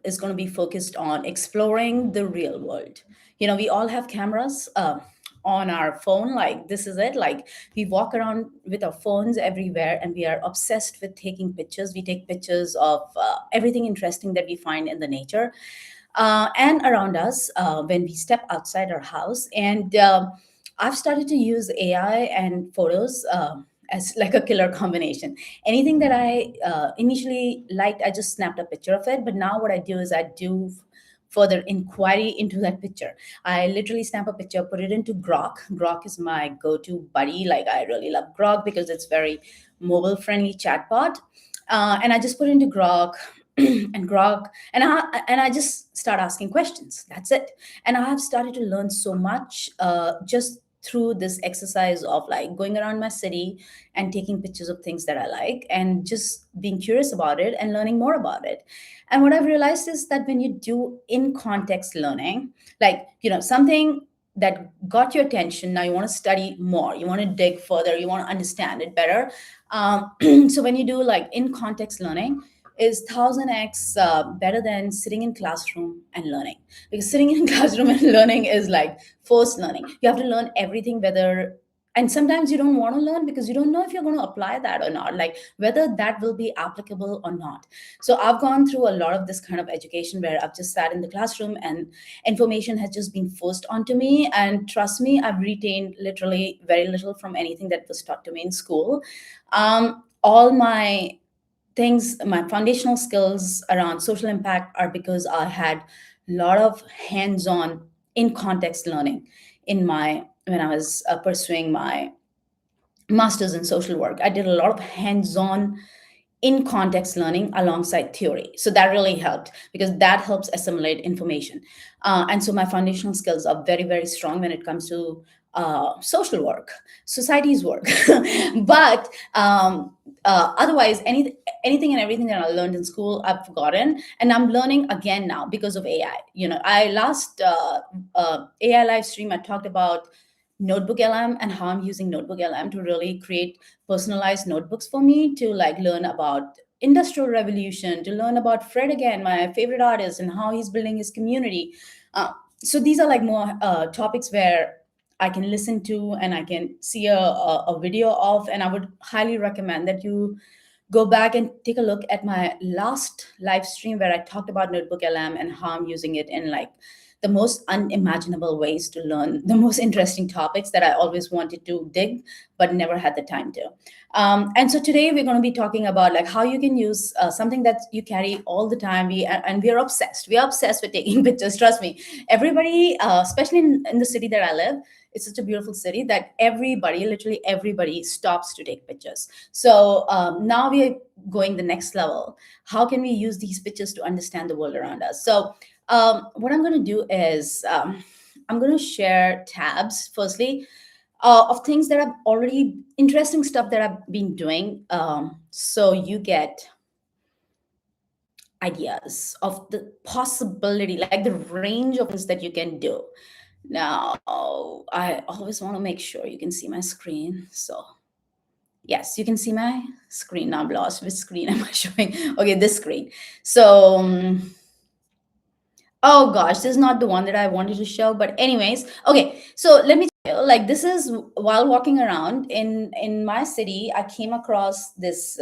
is going to be focused on exploring the real world. We all have cameras on our phone. Like, this is it. Like, we walk around with our phones everywhere, and we are obsessed with taking pictures. We take pictures of everything interesting that we find in the nature and around us when we step outside our house. And I've started to use AI and photos as like a killer combination. Anything that I initially liked, I just snapped a picture of it. But now what I do is I do further inquiry into that picture. I literally snap a picture, put it into Grok. Grok is my go-to buddy. Like, I really love Grok because it's very mobile friendly chatbot. And I just put it into Grok, and Grok, and I just start asking questions. That's it. And I have started to learn so much just through this exercise of like going around my city and taking pictures of things that I like and just being curious about it and learning more about it. And what I've realized is that when you do in context learning, like, something that got your attention, now you want to study more, you want to dig further, you want to understand it better. So when you do like in context learning, is 1000x better than sitting in classroom and learning, because sitting in classroom and learning is like forced learning. You have to learn everything, whether, and sometimes you don't want to learn because you don't know if you're going to apply that or not, like whether that will be applicable or not. So I've gone through a lot of this kind of education where I've just sat in the classroom and information has just been forced onto me, and trust me, I've retained literally very little from anything that was taught to me in school. All my things, my foundational skills around social impact are because I had a lot of hands-on in context learning in my when I was pursuing my master's in social work. I did a lot of hands-on in context learning alongside theory. So that really helped because that helps assimilate information. And so my foundational skills are very, very strong when it comes to social work, society's work. But otherwise, anything and everything that I learned in school, I've forgotten. And I'm learning again now because of AI. I last AI live stream, I talked about Notebook LM and how I'm using Notebook LM to really create personalized notebooks for me to like learn about industrial revolution, to learn about Fred again, my favorite artist, and how he's building his community. So these are like more topics where I can listen to and I can see a video of, and I would highly recommend that you go back and take a look at my last live stream where I talked about Notebook LM and how I'm using it in like the most unimaginable ways to learn the most interesting topics that I always wanted to dig, but never had the time to. And so today we're going to be talking about like how you can use something that you carry all the time. And we are obsessed. We are obsessed with taking pictures. Trust me, everybody, especially in the city that I live, it's such a beautiful city that everybody, literally everybody, stops to take pictures. So now we are going the next level. How can we use these pictures to understand the world around us? So what I'm going to do is I'm going to share tabs, firstly, of things that I've already, interesting stuff that I've been doing. So you get ideas of the possibility, like the range of things that you can do. Now, I always want to make sure you can see my screen. So yes, you can see my screen. Now I'm lost. Which screen am I showing? Okay, this screen. So, oh gosh, this is not the one that I wanted to show. But anyways, okay. So let me tell you, like this is while walking around in my city, I came across this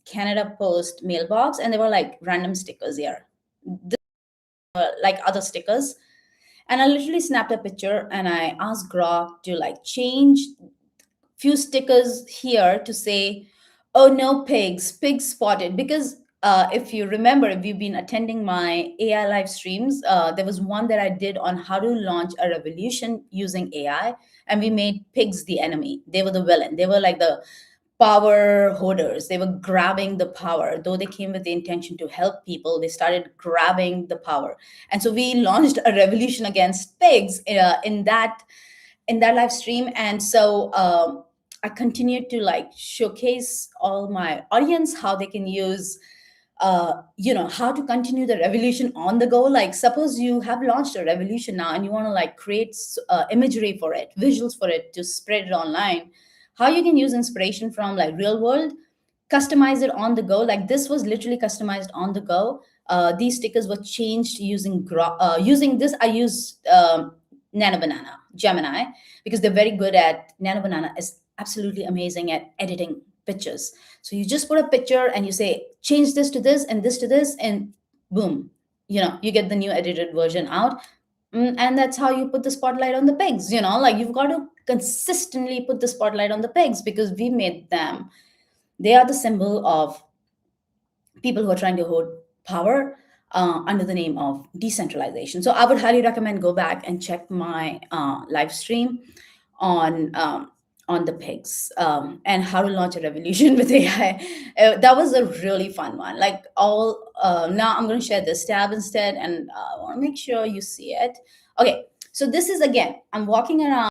Canada Post mailbox, and there were like random stickers here, like other stickers. And I literally snapped a picture and I asked Grok to like change few stickers here to say, oh no, pigs spotted. Because if you remember, if you've been attending my AI live streams, there was one that I did on how to launch a revolution using AI. And we made pigs the enemy. They were the villain. They were like the power holders. They were grabbing the power. Though they came with the intention to help people, they started grabbing the power. And so we launched a revolution against pigs in that live stream. And so I continued to like showcase all my audience how they can use how to continue the revolution on the go. Like suppose you have launched a revolution now and you want to like create imagery for it, visuals for it to spread it online, how you can use inspiration from like real world, customize it on the go. Like this was literally customized on the go These stickers were changed using using this. I used Nano Banana Gemini because they're very good at. Nano Banana is absolutely amazing at editing pictures. So you just put a picture and you say change this to this and this to this, and boom, you get the new edited version out. And that's how you put the spotlight on the pigs. Like, you've got to consistently put the spotlight on the pigs because we made them. They are the symbol of people who are trying to hold power under the name of decentralization. So I would highly recommend go back and check my live stream on on the pigs, and how to launch a revolution with AI. That was a really fun one. Like, all now I'm going to share this tab instead, and I want to make sure you see it. Okay, so this is, again, I'm walking around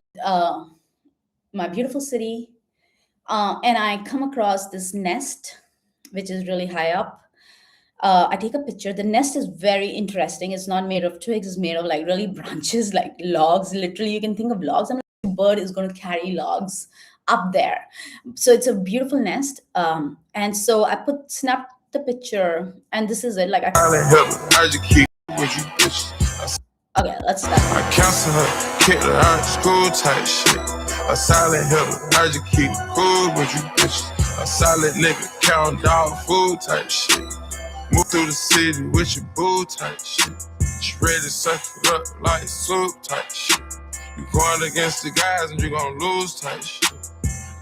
my beautiful city, and I come across this nest, which is really high up. I take a picture. The nest is very interesting. It's not made of twigs. It's made of like really branches, like logs. Literally, you can think of logs. I'm like, a bird is going to carry logs up there. So it's a beautiful nest. And so I snapped the picture, and this is it. Like, okay, let's start. I cancel her, kick her out of school type shit. A silent hitter, I just keep it cool with you bitches. A solid nigga, count dog food type shit. Move through the city with your boo type shit. She ready to suck it up like soup type shit. You going against the guys and you gon' lose type shit.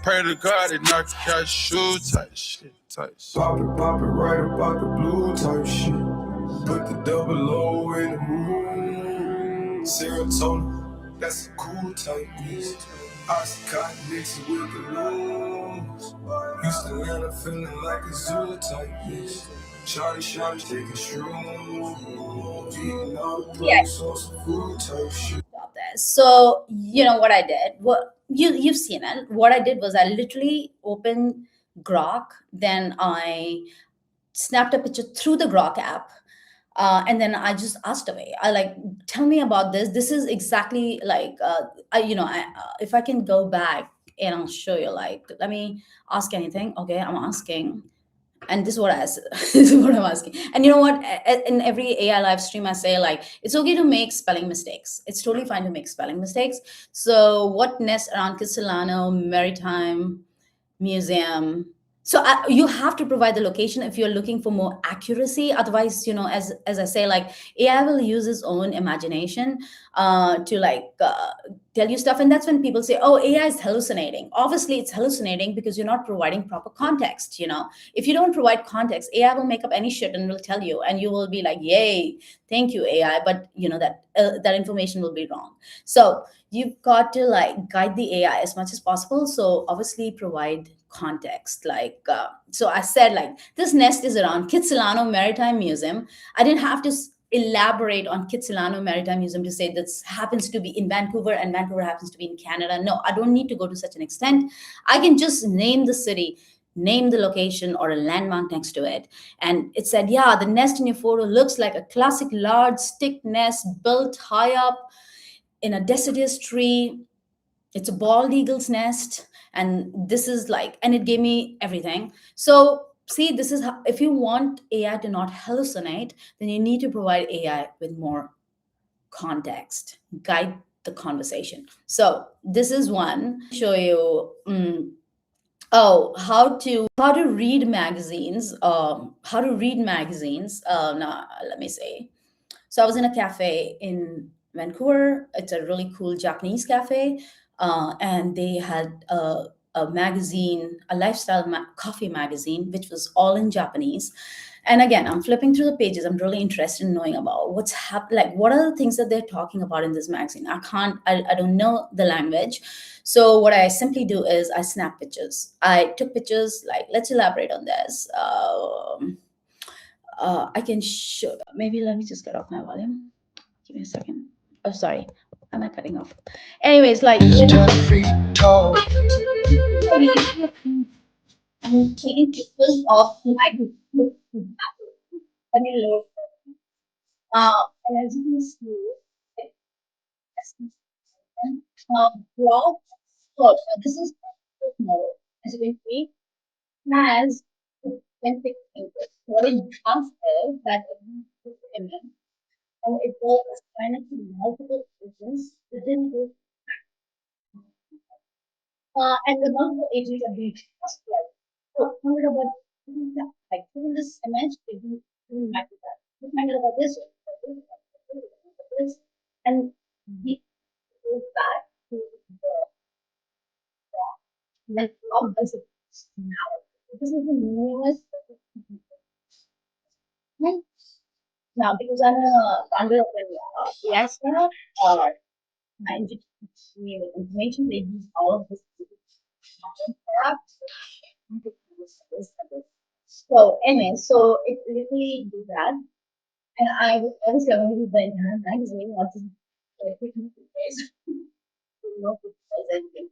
Pray to God they knock you out your shoe type shit. Pop it right about the blue type shit. Put the double O in the moon. Serotonin, that's a cool type beast. Oxycontin mixed with the lows. Houston Atlanta feeling like a zoo type beast. Shawty taking shrooms. Eating all the produce on some food type shit. About that. So you know what I did? What you've seen it. What I did was I literally opened Grok, then I snapped a picture through the Grok app, and then I just asked away. I like, tell me about this. This is exactly like, if I can go back and I'll show you. Like, let me ask anything. Okay, I'm asking, and this is what this is what I'm asking. And you know what? In every AI live stream, I say, like, it's okay to make spelling mistakes. It's totally fine to make spelling mistakes. So, what nest around Kitsilano Maritime Museum? So you have to provide the location if you're looking for more accuracy. Otherwise, as I say, like, AI will use its own imagination to, like, tell you stuff. And that's when people say, oh, AI is hallucinating. Obviously it's hallucinating because you're not providing proper context. If you don't provide context, AI will make up any shit and will tell you, and you will be like, yay, thank you, AI. But that information will be wrong. So you've got to, like, guide the AI as much as possible. So obviously provide context. Like, so I said, like, this nest is around Kitsilano Maritime Museum. I didn't have to elaborate on Kitsilano Maritime Museum to say this happens to be in Vancouver and Vancouver happens to be in Canada. No, I don't need to go to such an extent. I can just name the city, name the location or a landmark next to it. And it said, yeah, the nest in your photo looks like a classic large stick nest built high up in a deciduous tree. It's a bald eagle's nest. And this is like, and it gave me everything. So see, this is how, if you want AI to not hallucinate, then you need to provide AI with more context, guide the conversation. So this is one. Show you how to read magazines. Now let me see. So I was in a cafe in Vancouver. It's a really cool Japanese cafe, and they had a magazine, a lifestyle coffee magazine, which was all in Japanese. And again, I'm flipping through the pages. I'm really interested in knowing about what's happening. Like, what are the things that they're talking about in this magazine? I don't know the language. So what I simply do is I snap pictures. I took pictures. Like, let's elaborate on this. I can show. Maybe let me just get off my volume. Give me a second. Oh, sorry. Am I cutting off? Anyways, like, taking pictures of, like, I mean, look, and as you can see, blog. So this is, as you can see, has 10 pictures. what it does is that it moves this image and it will assign it to multiple agents within this, and the multiple agents are being trusted. So, wonder about like in this image, they do match that. Just wonder about this, and we go back to the like of this now. This is the newest one now because I'm a founder of an yes now. I introduced me with information. They use all of this so anyway, so it literally do that. And I was going to the entire magazine, not just like no pictures, anything.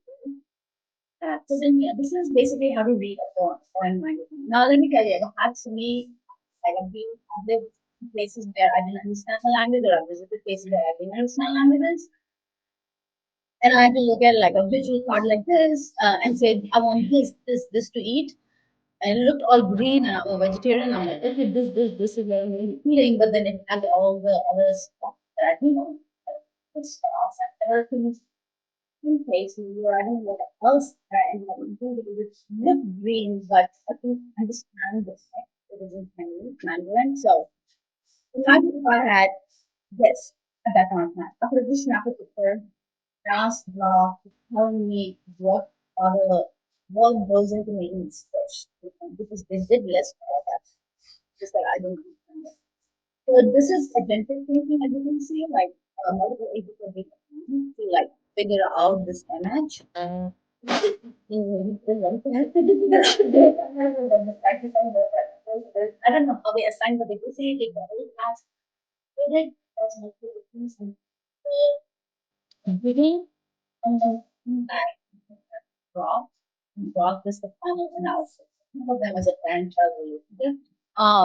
So then yeah, this is basically how to read a foreign magazine. Now let me tell you, actually like I've been I've lived in places where I didn't understand the language or I visited places where I didn't understand languages. And I had to look at like a visual card like this and say, I want this to eat. And it looked all green and I'm a vegetarian. I'm like, okay, this is very appealing. But then it had all the other stuff that I know. Good stuff. And there are things in places where I don't know what else there and what we do because it's look green, but I don't understand the text. It isn't Mandarin. So imagine if I had this at that time. I could have just snapped a picture asked Law to tell me what other what goes into making fish because they did list all that. Just that I don't understand it. So this is agentic thinking, as you can see, like multiple agents are being used to like figure out this image. I don't know how they assign, but they do say they can only ask. They did. That's multiple things and reading and then Rock. Rock is the final analysis. Think of them as a parent-child relationship.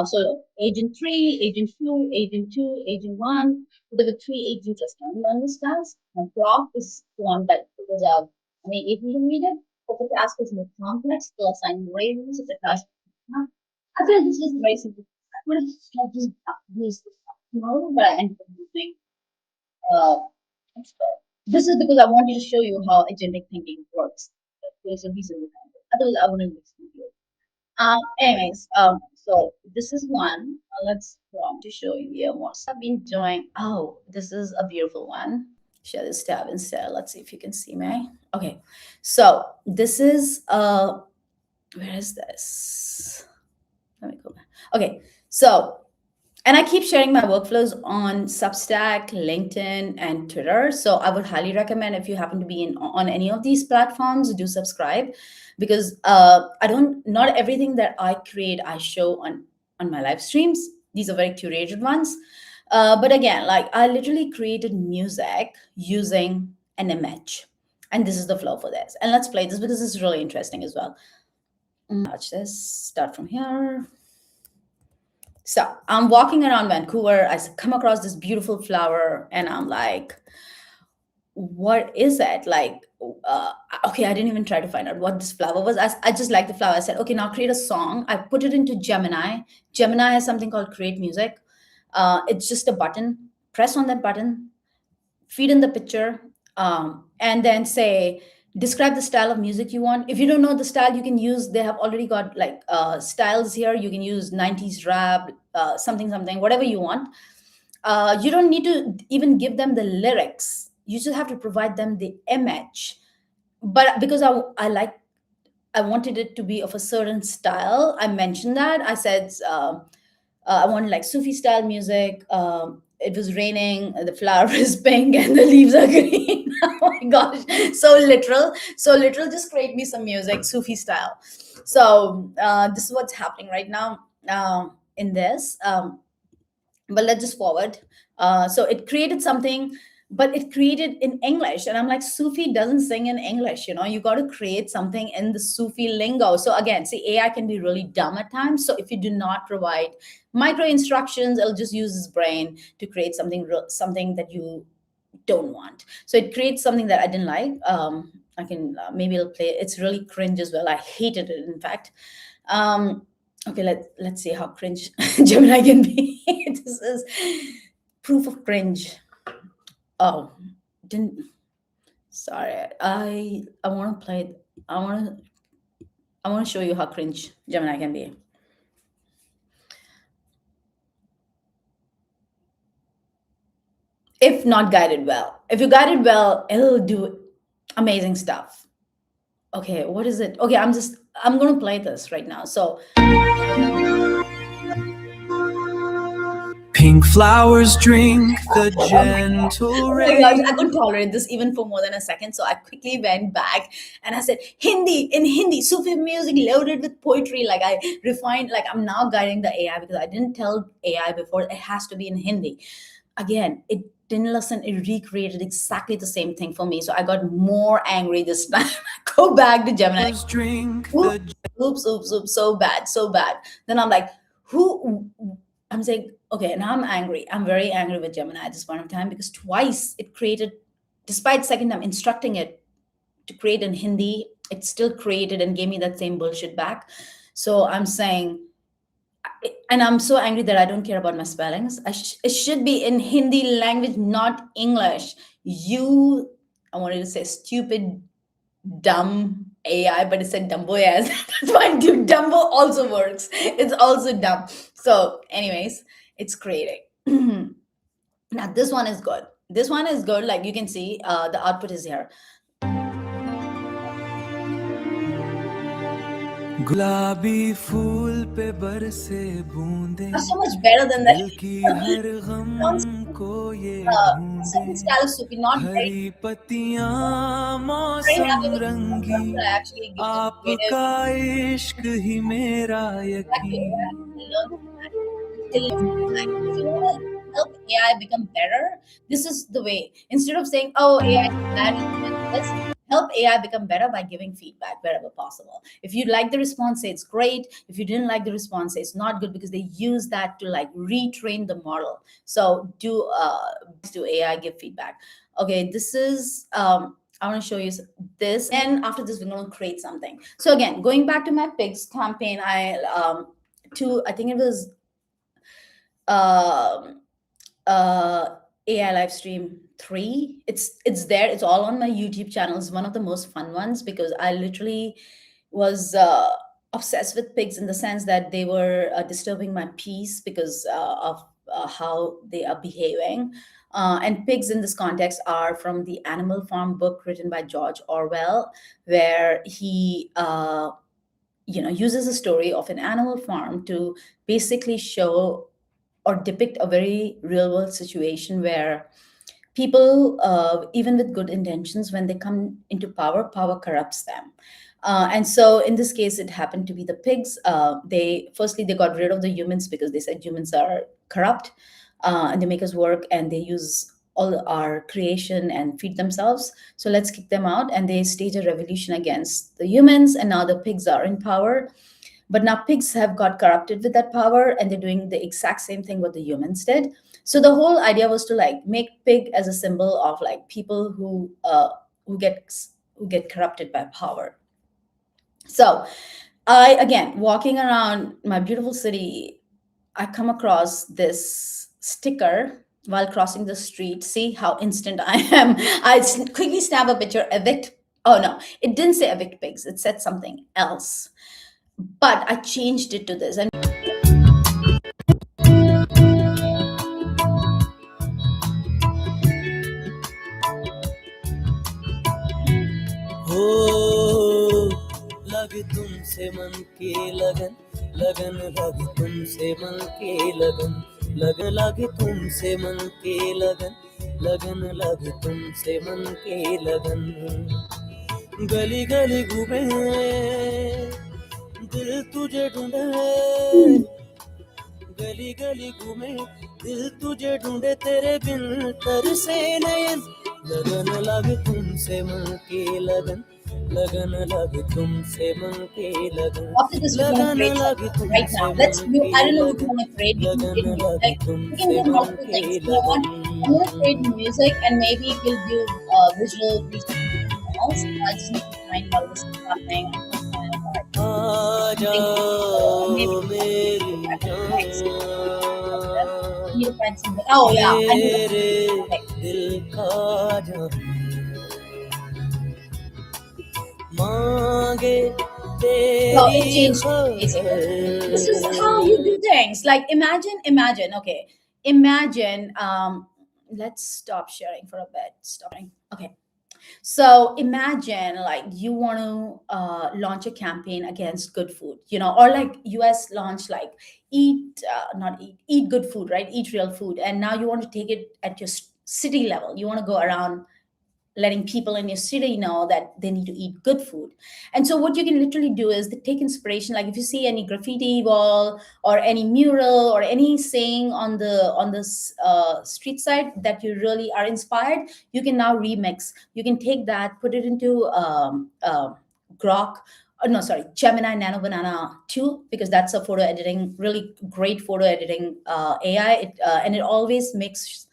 So Agent 3, Agent 2, Agent 2, Agent 1. So there were three agents just on this task. And Rock is the one that figures out how many agents are needed. If the task is more complex, they'll assign ratings. If the task is not, I feel this is very simple. I would have just used this tomorrow, but I ended up using uh, this is because I wanted to show you how agentic thinking works. There's a reason behind it. Otherwise, I wouldn't explain to you. Anyways, so this is one. Let's to show you what I've been doing. Oh, this is a beautiful one. Share this tab instead. Let's see if you can see me. Okay, so this is where is this? Let me go back. Okay, so and I keep sharing my workflows on Substack, LinkedIn, and Twitter. So I would highly recommend if you happen to be on any of these platforms, do subscribe because I don't not everything that I create I show on my live streams. These are very curated ones. But again, like I literally created music using an image. And this is the flow for this. And let's play this because it's really interesting as well. Watch this. Start from here. So I'm walking around Vancouver. Come across this beautiful flower, and I'm like, "What is it?" Like, okay, I didn't even try to find out what this flower was. I just like the flower. I said, "Okay, now create a song." I put it into Gemini. Gemini has something called Create Music. It's just a button. Press on that button, feed in the picture, and then say describe the style of music you want. If you don't know the style, you can use they have already got like styles here. You can use 90s rap, something something whatever you want. You don't need to even give them the lyrics, you just have to provide them the image. But because I wanted it to be of a certain style, I mentioned that. I said I wanted like Sufi style music. It was raining, the flower is pink, and the leaves are green. Oh my gosh, so literal. So literal, just create me some music, Sufi style. So this is what's happening right now in this. But let's just forward. So it created something, but it created in English, and I'm like, Sufi doesn't sing in English. You got to create something in the Sufi lingo. So again, see, AI can be really dumb at times. So if you do not provide micro instructions, it'll just use its brain to create something that you don't want. So it creates something that I didn't like. I can maybe it'll play. It's really cringe as well. I hated it, in fact. um, Okay, let's see how cringe Gemini can be. This is proof of cringe. Oh, didn't sorry. I want to play. I want to I want to show you how cringe Gemini can be. If not guided well. If you guide it well, it'll do amazing stuff. Okay, what is it? Okay, I'm gonna play this right now. So Pink flowers drink the gentle oh my gosh, I rain. couldn't tolerate this even for more than a second. So I quickly went back and I said, in Hindi, Sufi music loaded with poetry. Like I refined, like I'm now guiding the AI because I didn't tell AI before it has to be in Hindi. Again, it didn't listen, it recreated exactly the same thing for me. So I got more angry this time. Go back to Gemini. Drink Oops, the oops, so bad, so bad. Then I'm like, who? I'm saying, okay, now I'm angry. I'm very angry with Gemini at this point of time because twice it created, despite second time instructing it to create in Hindi, it still created and gave me that same bullshit back. So I'm saying, and I'm so angry that I don't care about my spellings. It should be in Hindi language, not English. You, I wanted to say stupid dumb AI, but it said Dumbo as that's fine, dude. Dumbo also works. It's also dumb. So, anyways, it's creating. Now this one is good. This one is good. Like you can see, the output is here. गुलाबी फूल पे बरसे बूंदे That's so much better than that. दिल की हर गम Sounds को ये second ढूंढे style is super, not very हरी पत्तियां very मौसम happy with रंगी this. I actually give them creative. आपका इश्क ही मेरा Exactly. यकीन Learn to manage and still like, if you want to help AI become better, this is the way. Instead of saying, "Oh, AI is bad and doing this," help AI become better by giving feedback wherever possible. If you like the response, say it's great. If you didn't like the response, say it's not good because they use that to like retrain the model. So do AI give feedback? Okay, this is I want to show you this, and after this, we're going to create something. So again, going back to my pigs campaign, I think it was um, AI Livestream 3. It's there. It's all on my YouTube channel. It's one of the most fun ones because I literally was obsessed with pigs in the sense that they were disturbing my peace because of how they are behaving. And pigs in this context are from the Animal Farm book written by George Orwell, where he uses a story of an animal farm to basically show or depict a very real world situation where people, even with good intentions, when they come into power, power corrupts them. And so in this case, it happened to be the pigs. They got rid of the humans because they said humans are corrupt, and they make us work and they use all our creation and feed themselves. So let's kick them out. And they stage a revolution against the humans. And now the pigs are in power, but now pigs have got corrupted with that power and they're doing the exact same thing what the humans did. So the whole idea was to like make pig as a symbol of like people who get who get corrupted by power. So I, again, walking around my beautiful city, I come across this sticker while crossing the street. See how instant I am. Quickly snap a picture, evict. Oh no, it didn't say evict pigs, it said something else, but I changed it to this. And हो लगे तुमसे मन की लगन लगन लगे तुमसे मन की लगन लगन लगे तुमसे मन की लगन लगन लगे तुमसे मन की लगन गली गली घूमे दिल तुझे ढूंढे गली गली घूमे दिल तुझे ढूंढे तेरे बिन तरसे नयन लगन लगे तुमसे मन की लगन लगन लगे तुमसे मन की लगन after this, we're going to लगन create लगे something right तुमसे now. मन Let's do, की I don't know which लगन one to create. We can लगन create लगे music. We can तुमसे do मन multiple की things. You know what? I'm going to create लगन music and maybe we'll do visual presentation else. I just need to find out this is happening. I can't find uh Think maybe जाओ मेरी next. जान, Need to find something. Oh yeah, I know that. मेरे Okay. दिल का जान, मांगे So तेरी it changed basically. This is how you her do things. Like imagine. Okay, imagine. Let's stop sharing for a bit. Stop sharing. Okay. So imagine like you want to launch a campaign against good food, or like US launched like not eat good food, right? Eat real food, and now you want to take it at your city level. You want to go around letting people in your city know that they need to eat good food. And so what you can literally do is to take inspiration, like if you see any graffiti wall or any mural or any saying on this street side that you really are inspired, you can now remix. You can take that, put it into Grok. No, sorry, Gemini Nano Banana 2, because that's a photo editing, really great photo editing AI. And it always makes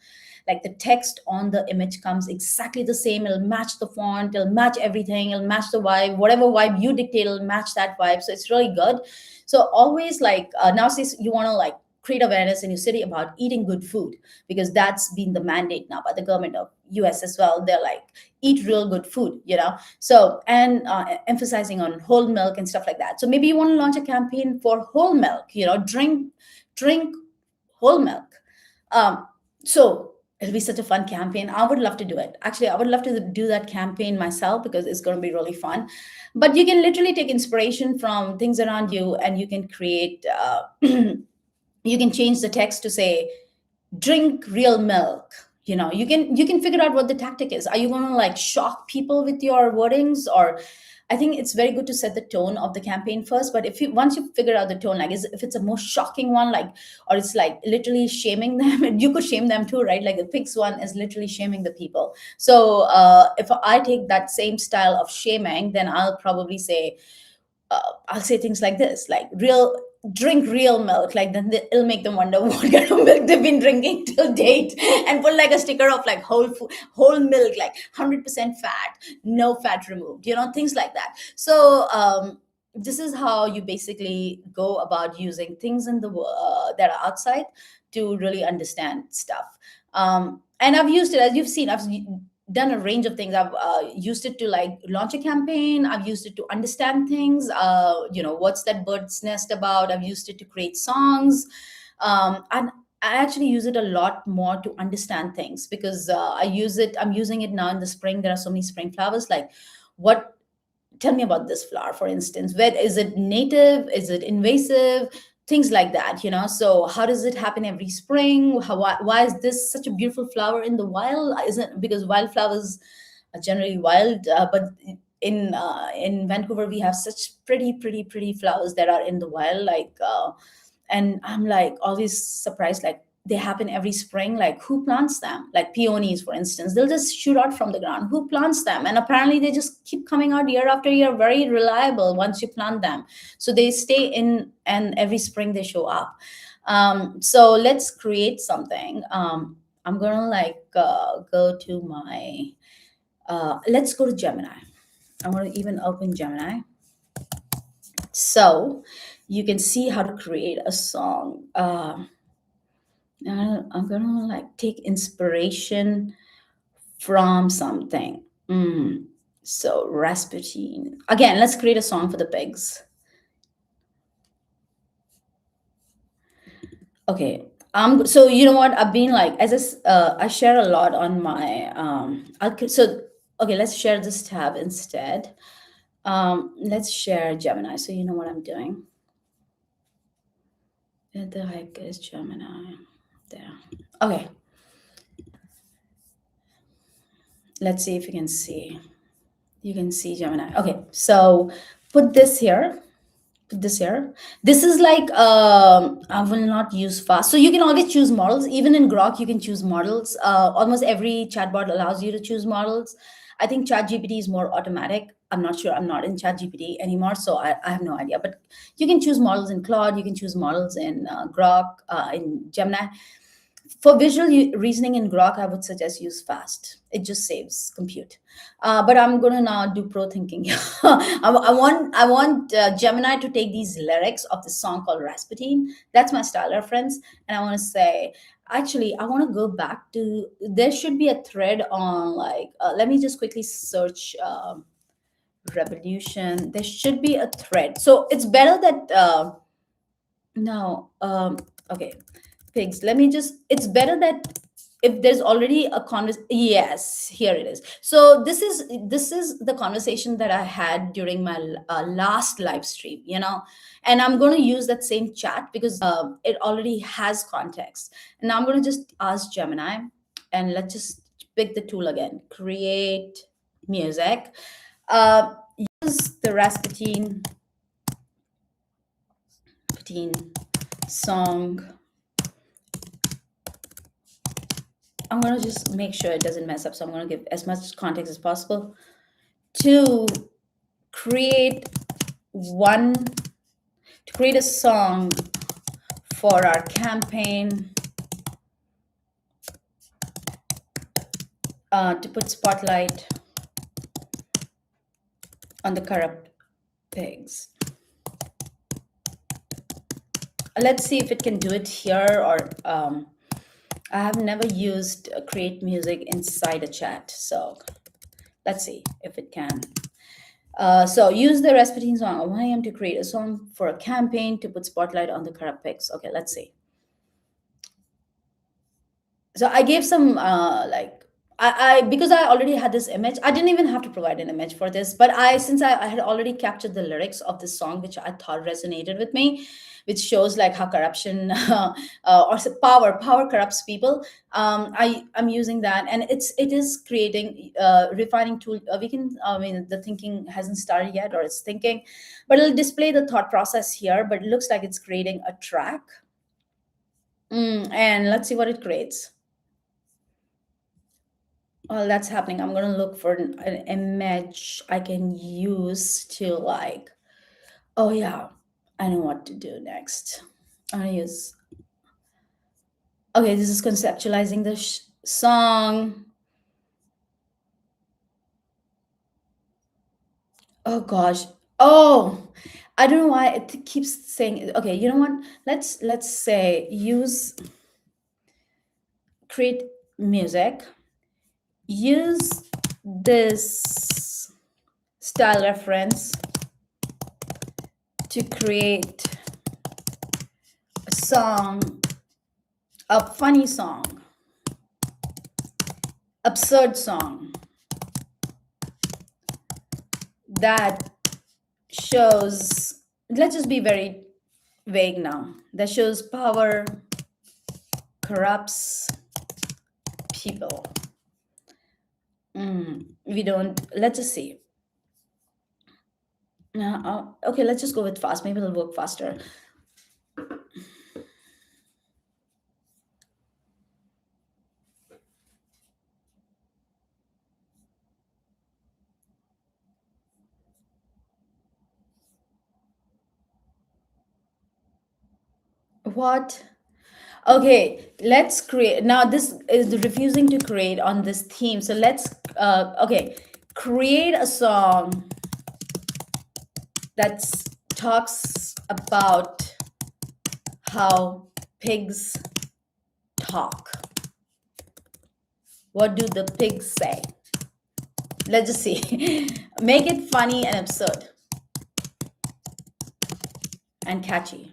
like the text on the image comes exactly the same. It'll match the font, it'll match everything, it'll match the vibe, whatever vibe you dictate, it'll match that vibe. So it's really good. So always like now since you want to like create awareness in your city about eating good food, because that's been the mandate now by the government of US as well. They're like eat real good food, so and emphasizing on whole milk and stuff like that. So maybe you want to launch a campaign for whole milk, drink whole milk. So it'll be such a fun campaign. I would love to do it. Actually, I would love to do that campaign myself because it's going to be really fun. But you can literally take inspiration from things around you, and you can create. You can change the text to say drink real milk. You can figure out what the tactic is. Are you going to like shock people with your wordings, or I think it's very good to set the tone of the campaign first. But if you once you figure out the tone, like if it's a more shocking one, like, or it's like literally shaming them, and you could shame them too, right? Like the pigs one is literally shaming the people. So if I take that same style of shaming, then I'll say things like this, like real drink real milk, like then it'll make them wonder what kind of milk they've been drinking till date, and put like a sticker of like whole milk, like 100% fat, no fat removed, things like that. So this is how you basically go about using things in the that are outside to really understand stuff. And I've used it, as you've seen, I've done a range of things. I've used it to like launch a campaign. I've used it to understand things. What's that bird's nest about? I've used it to create songs. And I actually use it a lot more to understand things, because I'm using it now in the spring. There are so many spring flowers. Like, what tell me about this flower, for instance. Where is it native, is it invasive, things like that. So how does it happen every spring? Why is this such a beautiful flower in the wild? Isn't because wildflowers are generally wild, but in Vancouver we have such pretty flowers that are in the wild, like and I'm like always surprised, like they happen every spring. Like, who plants them? Like peonies, for instance, they'll just shoot out from the ground. Who plants them? And apparently they just keep coming out year after year, very reliable once you plant them. So they stay in, and every spring they show up. So let's create something. I'm gonna like go to my let's go to Gemini. I'm gonna even open Gemini, so you can see how to create a song. I'm gonna like take inspiration from something. So Rasputin. Again, let's create a song for the pigs. Okay. So you know what? I've been like, I share a lot on my okay, let's share this tab instead. Let's share Gemini, so you know what I'm doing. Where the heck is Gemini? There. Okay. Let's see if you can see. You can see Gemini. Okay, so put this here. Put this here. This is like I will not use fast. So you can always choose models. Even in Grok, you can choose models. Almost every chatbot allows you to choose models. I think ChatGPT is more automatic. I'm not sure. I'm not in ChatGPT anymore, so I have no idea. But you can choose models in Claude. You can choose models in Grok, in Gemini. For visual reasoning in Grok, I would suggest use Fast. It just saves compute. But I'm gonna now do pro thinking. I want Gemini to take these lyrics of this song called Rasputin. That's my style reference, and I want to say, actually, I want to go back to. There should be a thread on like. Let me just quickly search. Revolution. There should be a thread. So it's better that no. Okay, pigs. Let me just. It's better that if there's already a yes, here it is. So this is the conversation that I had during my last live stream, and I'm going to use that same chat because it already has context. And now I'm going to just ask Gemini, and let's just pick the tool again. Create music. uh, Use the Rasputin song. I'm gonna just make sure it doesn't mess up, so I'm gonna give as much context as possible to create one to create a song for our campaign, to put spotlight on the corrupt pigs. Let's see if it can do it here, or I have never used create music inside a chat, so let's see if it can. So use the Rasputin song of 1 a.m. to create a song for a campaign to put spotlight on the corrupt pigs. Okay, let's see. So I gave some I because I already had this image, I didn't even have to provide an image for this, but since I had already captured the lyrics of this song, which I thought resonated with me, which shows like how corruption power corrupts people. I'm using that, and it is creating refining tool. We can, I mean, the thinking hasn't started yet, or it's thinking, but it'll display the thought process here. But it looks like it's creating a track. And let's see what it creates. While that's happening, I'm gonna look for an image I can use to like. Oh yeah, I know what to do next. I'm gonna use. Okay, this is conceptualizing the song. Oh gosh. Oh, I don't know why it keeps saying. Okay, you know what? Let's say use create music. Use this style reference to create a song, a funny song, absurd song that shows, let's just be very vague now, that shows power corrupts people. We don't, let's just see. Okay, let's just go with fast. Maybe it'll work faster. What? Okay, let's create. Now this is refusing to create on this theme. So let's, okay, create a song that talks about how pigs talk. What do the pigs say? Let's just see. Make it funny and absurd and catchy.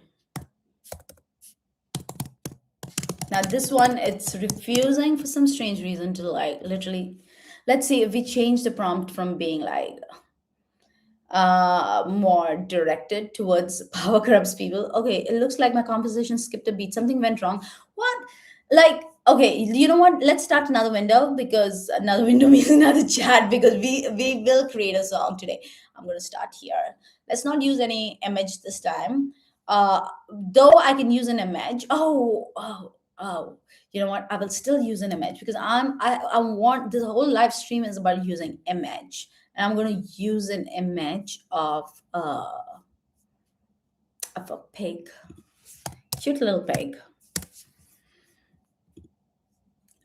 Now this one, it's refusing for some strange reason to like literally. Let's see if we change the prompt from being like more directed towards power corrupts people. Okay, it looks like my composition skipped a beat. Something went wrong. What? Like, okay, you know what? Let's start another window, because another window means another chat, because we will create a song today. I'm going to start here. Let's not use any image this time. Though I can use an image. Oh. You know what? I will still use an image, because I want, this whole live stream is about using image. And I'm going to use an image of a pig, cute little pig.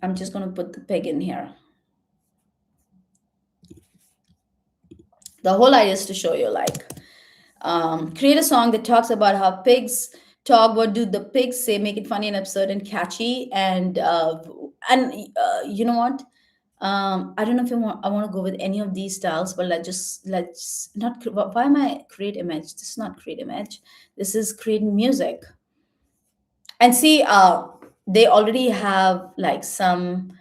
I'm just going to put the pig in here. The whole idea is to show you, like, create a song that talks about how pigs talk. What do the pigs say? Make it funny and absurd and catchy. And you know what? I don't know if I want to go with any of these styles, but let's not. Why am I create image? This is not create image. This is create music. And see, they already have like some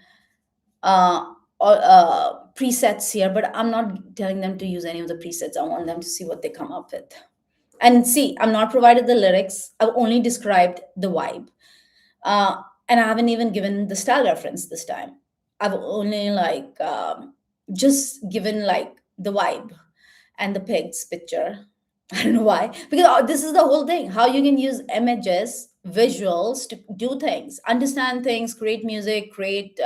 presets here, but I'm not telling them to use any of the presets. I want them to see what they come up with. And see, I'm not provided the lyrics. I've only described the vibe. And I haven't even given the style reference this time. I've only like just given like the vibe and the pigs picture. I don't know why, because this is the whole thing. How you can use images, visuals to do things, understand things, create music, create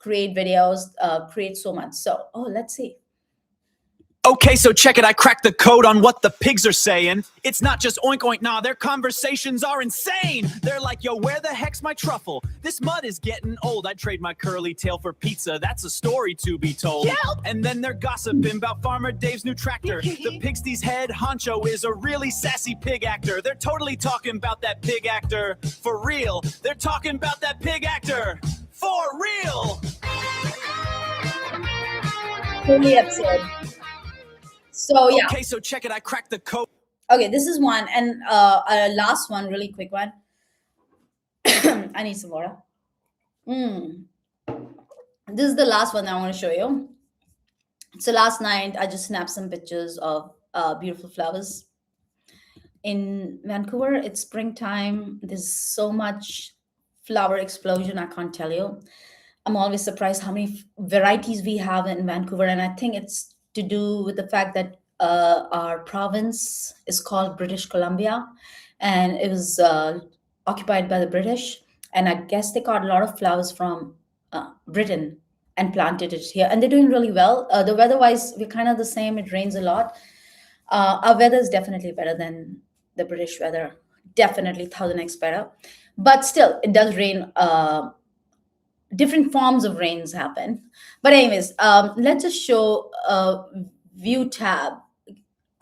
videos, create so much. So, oh, let's see. Okay, so check it. I cracked the code on what the pigs are saying. It's not just oink oink, nah, their conversations are insane. They're like, yo, where the heck's my truffle? This mud is getting old. I'd trade my curly tail for pizza. That's a story to be told. Yelp! And then they're gossiping about Farmer Dave's new tractor. The pigsty's head honcho is a really sassy pig actor. They're totally talking about that pig actor. For real. They're talking about that pig actor. For real. Totally absurd. So yeah. Okay, so check it. I cracked the code. Okay, this is one, and last one, really quick one. I need some water. This is the last one that I want to show you. So last night I just snapped some pictures of beautiful flowers in Vancouver. It's springtime. There's so much flower explosion. I can't tell you. I'm always surprised how many varieties we have in Vancouver, and I think it's to do with the fact that our province is called British Columbia, and it was occupied by the British. And I guess they got a lot of flowers from Britain and planted it here, and they're doing really well. The weather-wise, we're kind of the same. It rains a lot. Our weather is definitely better than the British weather. Definitely 1000x better, but still, it does rain. Different forms of rains happen. But anyways, let's just show view tab.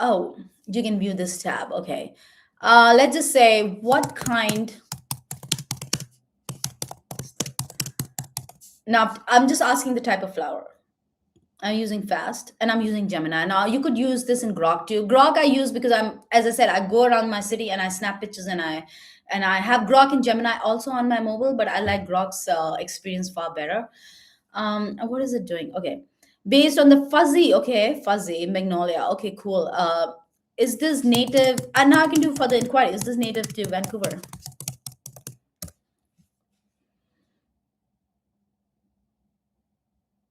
Oh, you can view this tab. Okay. Let's just say what kind. Now, I'm just asking the type of flower. I'm using Fast and I'm using Gemini. Now, you could use this in Grok too. Grok I use because as I said, I go around my city and I snap pictures, and I have Grok and Gemini also on my mobile, but I like Grok's experience far better. What is it doing? Okay. Based on the fuzzy magnolia. Okay, cool. Is this native? And now I can do further inquiry. Is this native to Vancouver?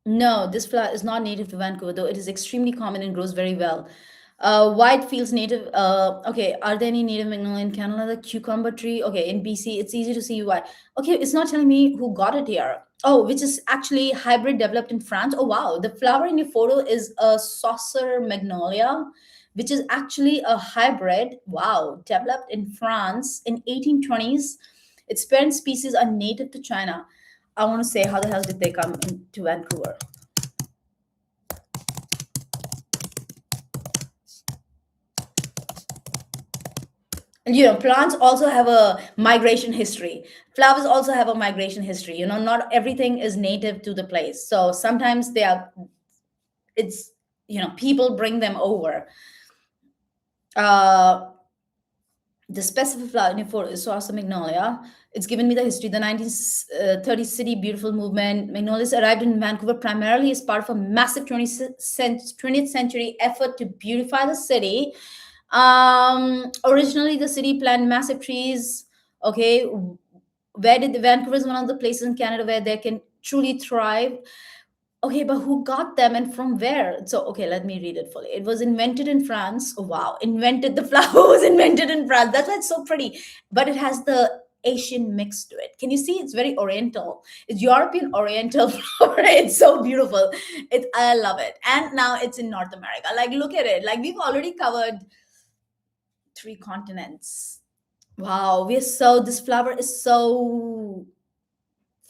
No, this flower is not native to Vancouver, though it is extremely common and grows very well. White feels native. Okay, are there any native magnolia in Canada? The cucumber tree. Okay, in BC, it's easy to see why. Okay, it's not telling me who got it here. Oh, which is actually hybrid developed in France. Oh, wow. The flower in your photo is a saucer magnolia, which is actually a hybrid. Wow, developed in France in 1820s. Its parent species are native to China. I want to say, how the hell did they come into Vancouver? Plants also have a migration history. Flowers also have a migration history. Not everything is native to the place. So sometimes it's people bring them over. The specific flower for is also magnolia. It's given me the history. The 1930s city beautiful movement. Magnolias arrived in Vancouver primarily as part of a massive 20th century effort to beautify the city. Originally, the city planted massive trees. Okay, Vancouver is one of the places in Canada where they can truly thrive. Okay, but who got them and from where? So, okay, let me read it fully. It was invented in France. Oh, wow. The flower was invented in France. That's why it's so pretty. But it has the Asian mix to it. Can you see? It's very oriental. It's European oriental flower. It's so beautiful. I love it. And now it's in North America. Like, look at it. Like, we've already covered 3 continents. Wow. This flower is so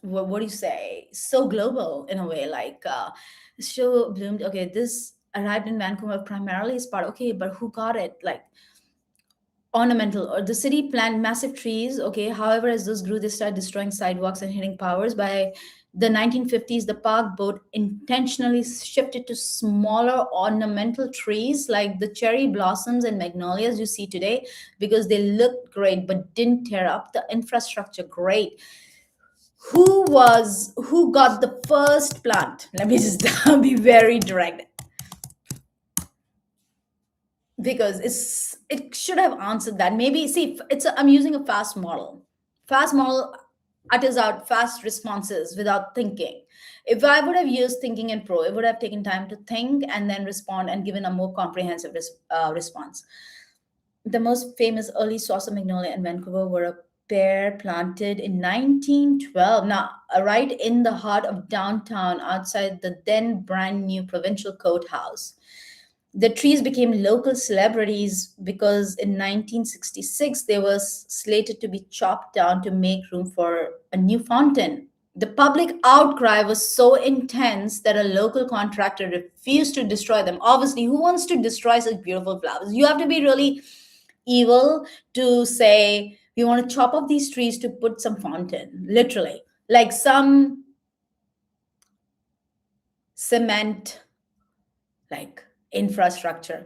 what do you say, so global in a way, like show bloomed. Okay, this arrived in Vancouver primarily as part. Okay, but who got it? Like ornamental, or the city planted massive trees. Okay, however, as those grew, they started destroying sidewalks and hitting powers. By the 1950s, the park board intentionally shifted to smaller ornamental trees like the cherry blossoms and magnolias you see today, because they looked great but didn't tear up the infrastructure. Great. Who got the first plant? Let me just be very direct, because it should have answered that. Maybe see, I'm using a fast model. Fast model utters out fast responses without thinking. If I would have used thinking in pro, it would have taken time to think and then respond and given a more comprehensive response. The most famous early source of magnolia in Vancouver were a pair planted in 1912. Now, right in the heart of downtown, outside the then brand new provincial courthouse. The trees became local celebrities because in 1966 they were slated to be chopped down to make room for a new fountain. The public outcry was so intense that a local contractor refused to destroy them. Obviously, who wants to destroy such beautiful flowers? You have to be really evil to say, we want to chop off these trees to put some fountain, literally. Like some cement, like infrastructure.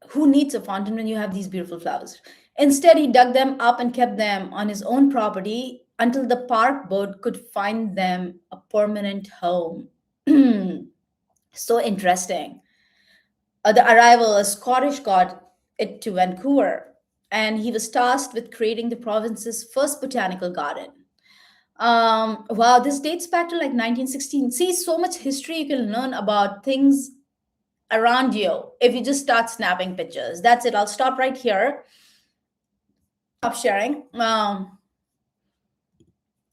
Who needs a fountain when you have these beautiful flowers? Instead, he dug them up and kept them on his own property until the park board could find them a permanent home. So interesting. The arrival, a Scottish got it to Vancouver, and he was tasked with creating the province's first botanical garden. Wow, this dates back to like 1916. See, so much history you can learn about things around you if you just start snapping pictures. That's it. I'll stop right here. Stop sharing.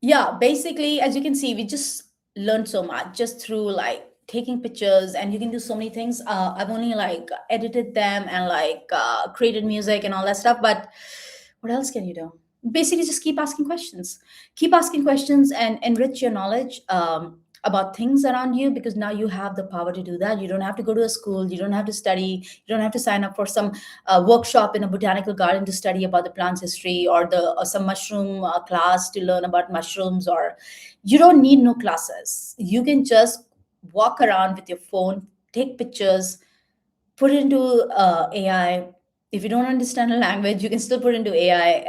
Yeah, basically, as you can see, we just learned so much just through like taking pictures, and you can do so many things. I've only like edited them and like created music and all that stuff, but what else can you do? Basically, just keep asking questions and enrich your knowledge about things around you, because now you have the power to do that. You don't have to go to a school, you don't have to study, you don't have to sign up for some workshop in a botanical garden to study about the plant's history, or some mushroom class to learn about mushrooms. Or you don't need no classes. You can just walk around with your phone, take pictures, put it into AI. If you don't understand a language, you can still put it into AI,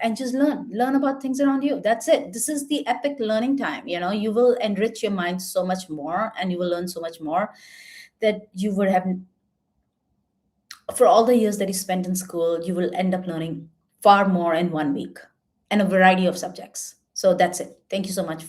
and just learn about things around you. That's it. This is the epic learning time. You will enrich your mind so much more, and you will learn so much more that you would have, for all the years that you spent in school, you will end up learning far more in 1 week and a variety of subjects. So that's it. Thank you so much